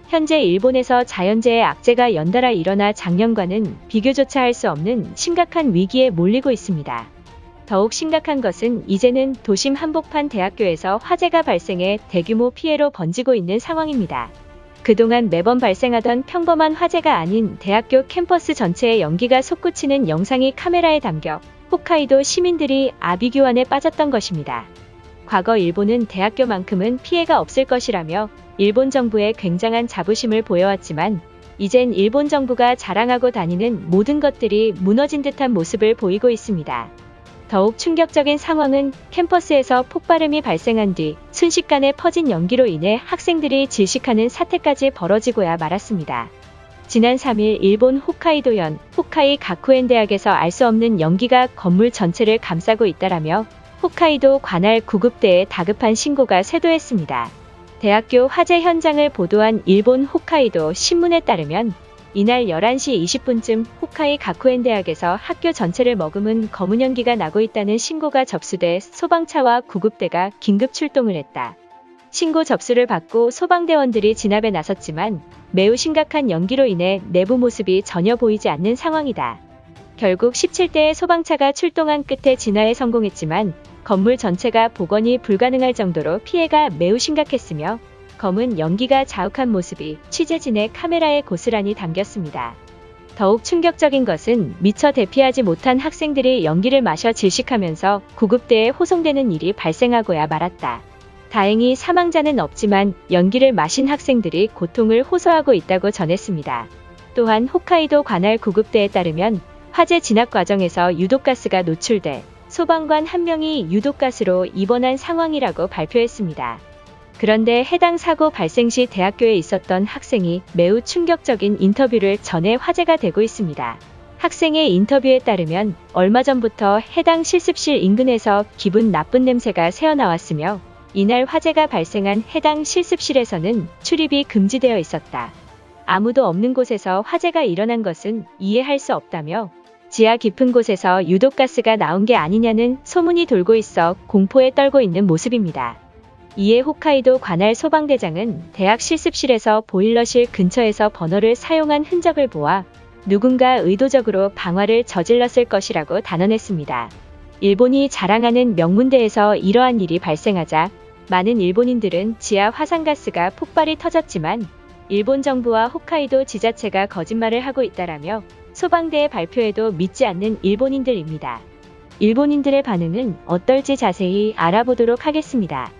현재 일본에서 자연재해 악재가 연달아 일어나 작년과는 비교조차 할 수 없는 심각한 위기에 몰리고 있습니다. 더욱 심각한 것은 이제는 도심 한복판 대학교에서 화재가 발생해 대규모 피해로 번지고 있는 상황입니다. 그동안 매번 발생하던 평범한 화재가 아닌 대학교 캠퍼스 전체에 연기가 솟구치는 영상이 카메라에 담겨 홋카이도 시민들이 아비규환에 빠졌던 것입니다. 과거 일본은 대학교만큼은 피해가 없을 것이라며 일본 정부에 굉장한 자부심을 보여왔지만 이젠 일본 정부가 자랑하고 다니는 모든 것들이 무너진 듯한 모습을 보이고 있습니다. 더욱 충격적인 상황은 캠퍼스에서 폭발음이 발생한 뒤 순식간에 퍼진 연기로 인해 학생들이 질식하는 사태까지 벌어지고야 말았습니다. 지난 3일 일본 홋카이도현 홋카이 가쿠엔 대학에서 알 수 없는 연기가 건물 전체를 감싸고 있다라며 홋카이도 관할 구급대에 다급한 신고가 쇄도했습니다. 대학교 화재 현장을 보도한 일본 홋카이도 신문에 따르면 이날 11시 20분쯤 홋카이 가쿠엔 대학에서 학교 전체를 머금은 검은 연기가 나고 있다는 신고가 접수돼 소방차와 구급대가 긴급 출동을 했다. 신고 접수를 받고 소방대원들이 진압에 나섰지만 매우 심각한 연기로 인해 내부 모습이 전혀 보이지 않는 상황이다. 결국 17대의 소방차가 출동한 끝에 진화에 성공했지만 건물 전체가 복원이 불가능할 정도로 피해가 매우 심각했으며 검은 연기가 자욱한 모습이 취재진의 카메라에 고스란히 담겼습니다. 더욱 충격적인 것은 미처 대피하지 못한 학생들이 연기를 마셔 질식하면서 구급대에 호송되는 일이 발생하고야 말았다. 다행히 사망자는 없지만 연기를 마신 학생들이 고통을 호소하고 있다고 전했습니다. 또한 홋카이도 관할 구급대에 따르면 화재 진압 과정에서 유독가스가 노출돼 소방관 한 명이 유독가스로 입원한 상황이라고 발표했습니다. 그런데 해당 사고 발생 시 대학교에 있었던 학생이 매우 충격적인 인터뷰를 전해 화제가 되고 있습니다. 학생의 인터뷰에 따르면 얼마 전부터 해당 실습실 인근에서 기분 나쁜 냄새가 새어나왔으며 이날 화재가 발생한 해당 실습실에서는 출입이 금지되어 있었다. 아무도 없는 곳에서 화재가 일어난 것은 이해할 수 없다며 지하 깊은 곳에서 유독가스가 나온 게 아니냐는 소문이 돌고 있어 공포에 떨고 있는 모습입니다. 이에 홋카이도 관할 소방대장은 대학 실습실에서 보일러실 근처에서 버너를 사용한 흔적을 보아 누군가 의도적으로 방화를 저질렀을 것이라고 단언했습니다. 일본이 자랑하는 명문대에서 이러한 일이 발생하자 많은 일본인들은 지하 화산가스가 폭발이 터졌지만 일본 정부와 홋카이도 지자체가 거짓말을 하고 있다라며 소방대의 발표에도 믿지 않는 일본인들입니다. 일본인들의 반응은 어떨지 자세히 알아보도록 하겠습니다.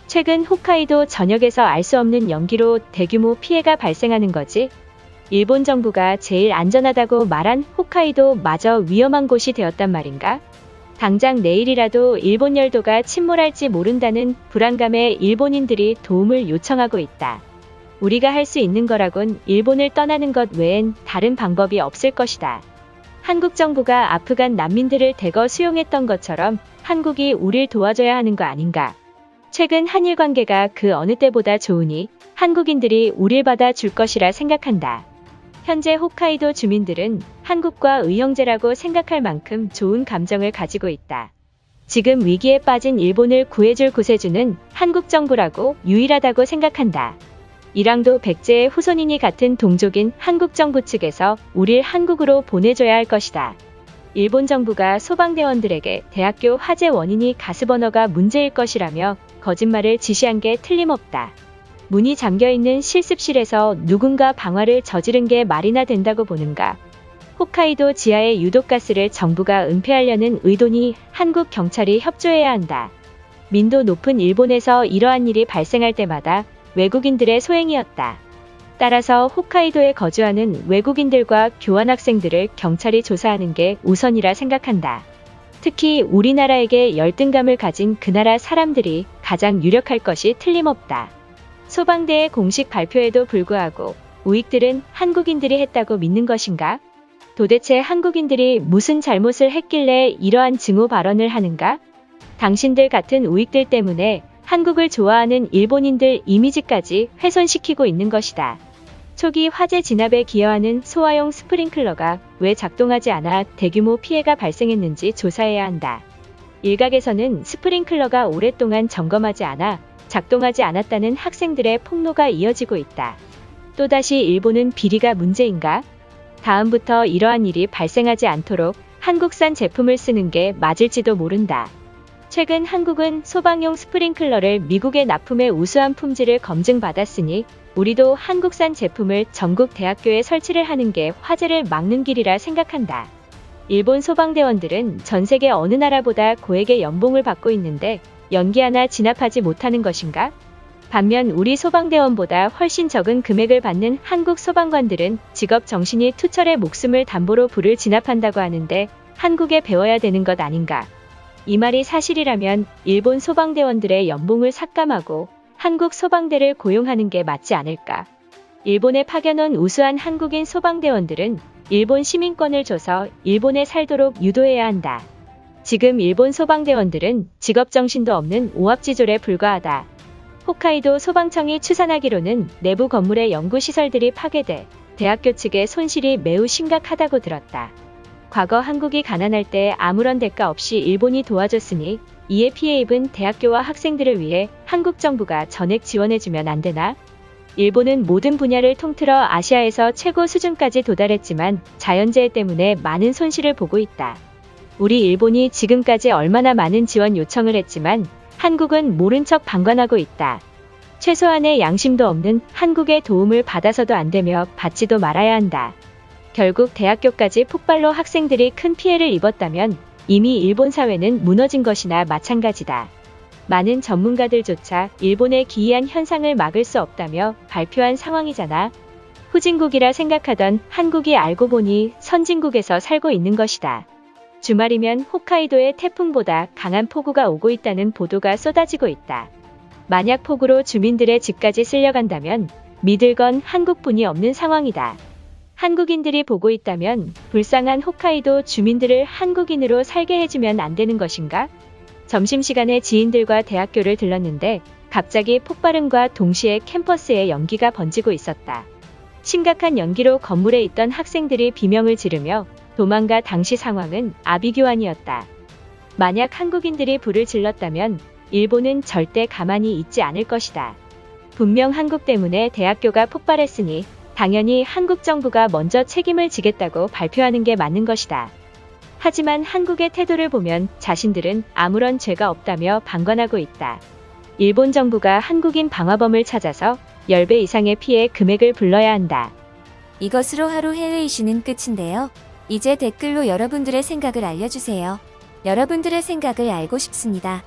최근 홋카이도 전역에서 알 수 없는 연기로 대규모 피해가 발생하는 거지? 일본 정부가 제일 안전하다고 말한 홋카이도마저 위험한 곳이 되었단 말인가? 당장 내일이라도 일본 열도가 침몰할지 모른다는 불안감에 일본인들이 도움을 요청하고 있다. 우리가 할 수 있는 거라곤 일본을 떠나는 것 외엔 다른 방법이 없을 것이다. 한국 정부가 아프간 난민들을 대거 수용했던 것처럼 한국이 우릴 도와줘야 하는 거 아닌가? 최근 한일 관계가 그 어느 때보다 좋으니 한국인들이 우릴 받아줄 것이라 생각한다. 현재 홋카이도 주민들은 한국과 의형제라고 생각할 만큼 좋은 감정을 가지고 있다. 지금 위기에 빠진 일본을 구해줄 구세주는 한국 정부라고 유일하다고 생각한다. 일왕도 백제의 후손이니 같은 동족인 한국 정부 측에서 우릴 한국으로 보내줘야 할 것이다. 일본 정부가 소방대원들에게 대학교 화재 원인이 가스버너가 문제일 것이라며 거짓말을 지시한 게 틀림없다. 문이 잠겨있는 실습실에서 누군가 방화를 저지른 게 말이나 된다고 보는가? 홋카이도 지하의 유독가스를 정부가 은폐하려는 의도니 한국 경찰이 협조해야 한다. 민도 높은 일본에서 이러한 일이 발생할 때마다 외국인들의 소행이었다. 따라서 홋카이도에 거주하는 외국인들과 교환학생들을 경찰이 조사하는 게 우선이라 생각한다. 특히 우리나라에게 열등감을 가진 그 나라 사람들이 가장 유력할 것이 틀림없다. 소방대의 공식 발표에도 불구하고 우익들은 한국인들이 했다고 믿는 것인가? 도대체 한국인들이 무슨 잘못을 했길래 이러한 증오 발언을 하는가? 당신들 같은 우익들 때문에 한국을 좋아하는 일본인들 이미지까지 훼손시키고 있는 것이다. 초기 화재 진압에 기여하는 소화용 스프링클러가 왜 작동하지 않아 대규모 피해가 발생했는지 조사해야 한다. 일각에서는 스프링클러가 오랫동안 점검하지 않아 작동하지 않았다는 학생들의 폭로가 이어지고 있다. 또다시 일본은 비리가 문제인가? 다음부터 이러한 일이 발생하지 않도록 한국산 제품을 쓰는 게 맞을지도 모른다. 최근 한국은 소방용 스프링클러를 미국에 납품해 우수한 품질을 검증받았으니 우리도 한국산 제품을 전국 대학교에 설치를 하는 게 화재를 막는 길이라 생각한다. 일본 소방대원들은 전 세계 어느 나라보다 고액의 연봉을 받고 있는데 연기 하나 진압하지 못하는 것인가? 반면 우리 소방대원보다 훨씬 적은 금액을 받는 한국 소방관들은 직업 정신이 투철해 목숨을 담보로 불을 진압한다고 하는데 한국에 배워야 되는 것 아닌가? 이 말이 사실이라면 일본 소방대원들의 연봉을 삭감하고 한국 소방대를 고용하는 게 맞지 않을까? 일본에 파견 온 우수한 한국인 소방대원들은 일본 시민권을 줘서 일본에 살도록 유도해야 한다. 지금 일본 소방대원들은 직업정신도 없는 오합지졸에 불과하다. 홋카이도 소방청이 추산하기로는 내부 건물의 연구시설들이 파괴돼 대학교 측의 손실이 매우 심각하다고 들었다. 과거 한국이 가난할 때 아무런 대가 없이 일본이 도와줬으니 이에 피해 입은 대학교와 학생들을 위해 한국 정부가 전액 지원해주면 안 되나? 일본은 모든 분야를 통틀어 아시아에서 최고 수준까지 도달했지만 자연재해 때문에 많은 손실을 보고 있다. 우리 일본이 지금까지 얼마나 많은 지원 요청을 했지만 한국은 모른 척 방관하고 있다. 최소한의 양심도 없는 한국의 도움을 받아서도 안 되며 받지도 말아야 한다. 결국 대학교까지 폭발로 학생들이 큰 피해를 입었다면 이미 일본 사회는 무너진 것이나 마찬가지다. 많은 전문가들조차 일본의 기이한 현상을 막을 수 없다며 발표한 상황이잖아. 후진국이라 생각하던 한국이 알고 보니 선진국에서 살고 있는 것이다. 주말이면 홋카이도에 태풍보다 강한 폭우가 오고 있다는 보도가 쏟아지고 있다. 만약 폭우로 주민들의 집까지 쓸려간다면 믿을 건 한국뿐이 없는 상황이다. 한국인들이 보고 있다면 불쌍한 홋카이도 주민들을 한국인으로 살게 해주면 안 되는 것인가? 점심시간에 지인들과 대학교를 들렀는데 갑자기 폭발음과 동시에 캠퍼스에 연기가 번지고 있었다. 심각한 연기로 건물에 있던 학생들이 비명을 지르며 도망가 당시 상황은 아비규환이었다. 만약 한국인들이 불을 질렀다면 일본은 절대 가만히 있지 않을 것이다. 분명 한국 때문에 대학교가 폭발했으니 당연히 한국 정부가 먼저 책임을 지겠다고 발표하는 게 맞는 것이다. 하지만 한국의 태도를 보면 자신들은 아무런 죄가 없다며 방관하고 있다. 일본 정부가 한국인 방화범을 찾아서 10배 이상의 피해 금액을 불러야 한다. 이것으로 하루 해외 이슈는 끝인데요. 이제 댓글로 여러분들의 생각을 알려주세요. 여러분들의 생각을 알고 싶습니다.